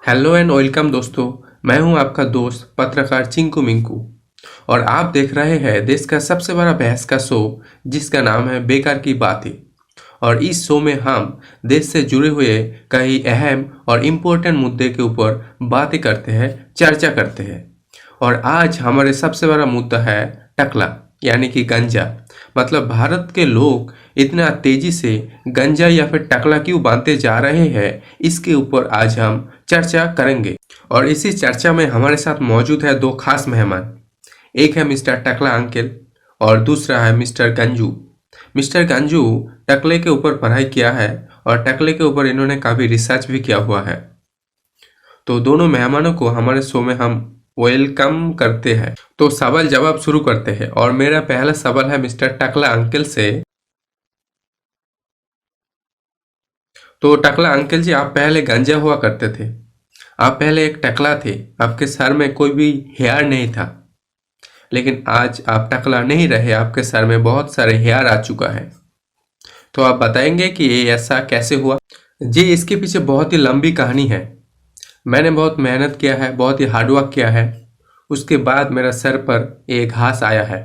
Hello and welcome दोस्तों। मैं हूं आपका दोस्त पत्रकार चिंकू मिंकू और आप देख रहे हैं देश का सबसे बड़ा बहस का शो जिसका नाम है बेकार की बातें। और इस शो में हम देश से जुड़े हुए कई अहम और इम्पोर्टेंट मुद्दे के ऊपर बातें करते हैं, चर्चा करते हैं। और आज हमारे सबसे बड़ा मुद्दा है टकला यानी कि गंजा। मतलब भारत के लोग इतना तेजी से गंजा या फिर टकला क्यों बांधते जा रहे हैं, इसके ऊपर आज हम चर्चा करेंगे। और इसी चर्चा में हमारे साथ मौजूद है दो खास मेहमान। एक है मिस्टर टकला अंकल और दूसरा है मिस्टर गंजू। मिस्टर गंजू टकले के ऊपर पढ़ाई किया है और टकले के ऊपर इन्होंने काफ़ी रिसर्च भी किया हुआ है। तो दोनों मेहमानों को हमारे शो में हम वेलकम करते हैं। तो सवाल जवाब शुरू करते हैं और मेरा पहला सवाल है मिस्टर टकला अंकल से। तो टकला अंकल जी, आप पहले गंजा हुआ करते थे, आप पहले एक टकला थे, आपके सर में कोई भी हेयर नहीं था। लेकिन आज आप टकला नहीं रहे, आपके सर में बहुत सारे हेयर आ चुका है। तो आप बताएंगे कि ये ऐसा कैसे हुआ? जी, इसके पीछे बहुत ही लंबी कहानी है। मैंने बहुत मेहनत किया है, बहुत ही हार्डवर्क किया है, उसके बाद मेरा सर पर एक घास आया है।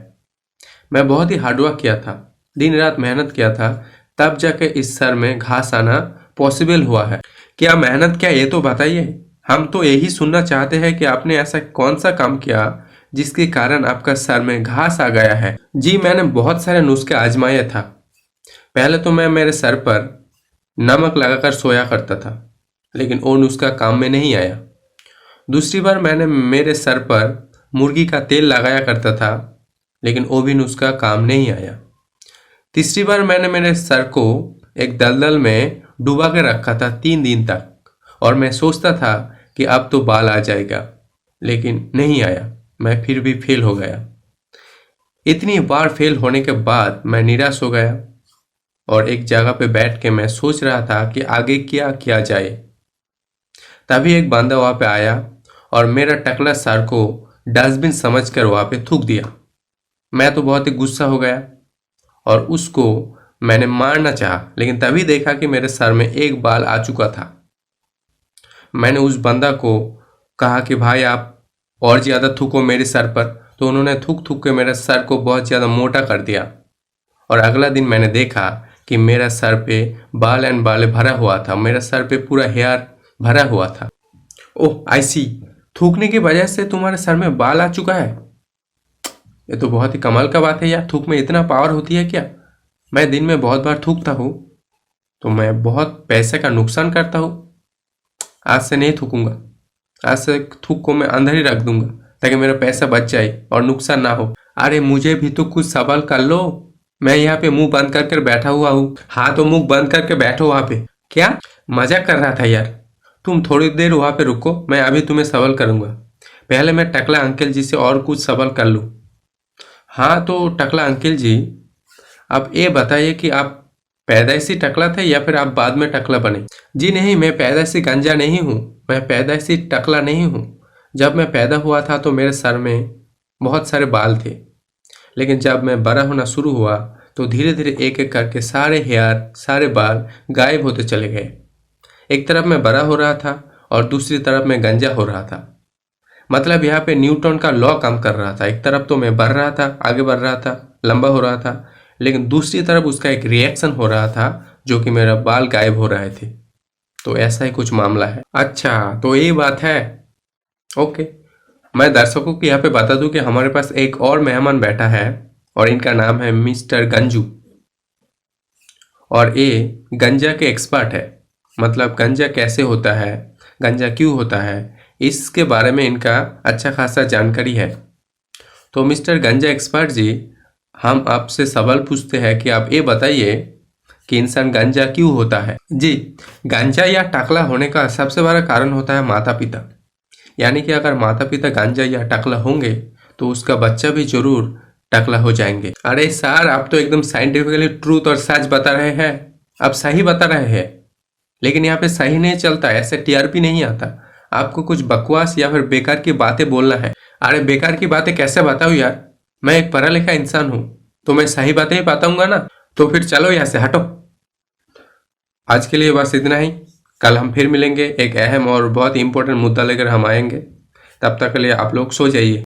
मैं बहुत ही हार्डवर्क किया था, दिन रात मेहनत किया था, तब जाके इस सर में घास आना पॉसिबल हुआ है। क्या मेहनत क्या, ये तो बताइए। हम तो यही सुनना चाहते हैं कि आपने ऐसा कौन सा काम किया जिसके कारण आपका सर में घास आ गया है। जी, मैंने बहुत सारे नुस्खे आजमाए था। पहले तो मैं मेरे सर पर नमक लगाकर सोया करता था, लेकिन वो नुस्खा काम में नहीं आया। दूसरी बार मैंने मेरे सर पर मुर्गी का तेल लगाया करता था, लेकिन वो भी नुस्खा काम नहीं आया। तीसरी बार मैंने मेरे सर को एक दलदल में डुबा के रखा था 3 दिन तक और मैं सोचता था कि अब तो बाल आ जाएगा, लेकिन नहीं आया। मैं फिर भी फेल हो गया। इतनी बार फेल होने के बाद मैं निराश हो गया और एक जगह पे बैठ के मैं सोच रहा था कि आगे क्या किया जाए। तभी एक बंदा वहाँ पे आया और मेरा टकला सर को डस्टबिन समझकर वहाँ पे थूक दिया। मैं तो बहुत ही गुस्सा हो गया और उसको मैंने मारना चाहा, लेकिन तभी देखा कि मेरे सर में एक बाल आ चुका था। मैंने उस बंदा को कहा कि भाई आप और ज़्यादा थूको मेरे सर पर, तो उन्होंने थूक थूक के मेरे सर को बहुत ज़्यादा मोटा कर दिया। और अगला दिन मैंने देखा कि मेरा सर पे बाल एंड बाल भरा हुआ था, मेरा सर पे पूरा हेयर भरा हुआ था। ओह आई सी, थूकने की वजह से तुम्हारे सर में बाल आ चुका है। ये तो बहुत ही कमाल का बात है यार, थूक में इतना पावर होती है क्या? मैं दिन में बहुत बार थूकता हूँ, तो मैं बहुत पैसे का नुकसान करता हूँ। आज से नहीं थूकूंगा, आज से थूक को मैं अंदर ही रख दूंगा ताकि मेरा पैसा बच जाए और नुकसान ना हो। अरे मुझे भी तो कुछ सवाल कर लो, मैं यहाँ पे मुंह बंद करके बैठा हुआ हूँ। हाँ तो मुंह बंद करके बैठो वहाँ पे। क्या मजाक कर रहा था यार? तुम थोड़ी देर वहाँ पे रुको, मैं अभी तुम्हें सवाल करूंगा। पहले मैं टकला अंकल जी से और कुछ सवाल कर लूँ। हाँ तो टकला अंकल जी, आप ये बताइए कि आप पैदाइशी टकला थे या फिर आप बाद में टकला बने? जी नहीं, मैं पैदाइशी गंजा नहीं हूँ, मैं पैदाइशी टकला नहीं हूँ। जब मैं पैदा हुआ था तो मेरे सर में बहुत सारे बाल थे, लेकिन जब मैं बड़ा होना शुरू हुआ तो धीरे धीरे एक एक करके सारे हेयर, सारे बाल गायब होते चले गए। एक तरफ मैं बड़ा हो रहा था और दूसरी तरफ मैं गंजा हो रहा था। मतलब यहाँ पे न्यूटन का लॉ काम कर रहा था। एक तरफ तो मैं बढ़ रहा था, आगे बढ़ रहा था, लंबा हो रहा था, लेकिन दूसरी तरफ उसका एक रिएक्शन हो रहा था जो कि मेरा बाल गायब हो रहे थे। तो ऐसा ही कुछ मामला है। अच्छा तो यही बात है। ओके, मैं दर्शकों को यहाँ पे बता दूं कि हमारे पास एक और मेहमान बैठा है और इनका नाम है मिस्टर गंजू और ये गंजा के एक्सपर्ट है। मतलब गंजा कैसे होता है, गंजा क्यों होता है, इसके बारे में इनका अच्छा खासा जानकारी है। तो मिस्टर गंजा एक्सपर्ट जी, हम आपसे सवाल पूछते हैं कि आप ये बताइए कि इंसान गांजा क्यों होता है। जी, गांजा या टकला होने का सबसे बड़ा कारण होता है माता पिता। यानी कि अगर माता पिता गांजा या टकला होंगे तो उसका बच्चा भी जरूर टकला हो जाएंगे। अरे सर, आप तो एकदम साइंटिफिकली ट्रूथ और सच बता रहे हैं, आप सही बता रहे हैं। लेकिन यहाँ पे सही नहीं चलता, ऐसे टीआरपी नहीं आता। आपको कुछ बकवास या फिर बेकार की बातें बोलना है। अरे बेकार की बातें कैसे बताऊँ यार, मैं एक पढ़ा लिखा इंसान हूँ, तो मैं सही बातें ही बताऊंगा ना। तो फिर चलो यहाँ से हटो। आज के लिए बस इतना ही। कल हम फिर मिलेंगे, एक अहम और बहुत ही इंपॉर्टेंट मुद्दा लेकर हम आएंगे। तब तक के लिए आप लोग सो जाइए।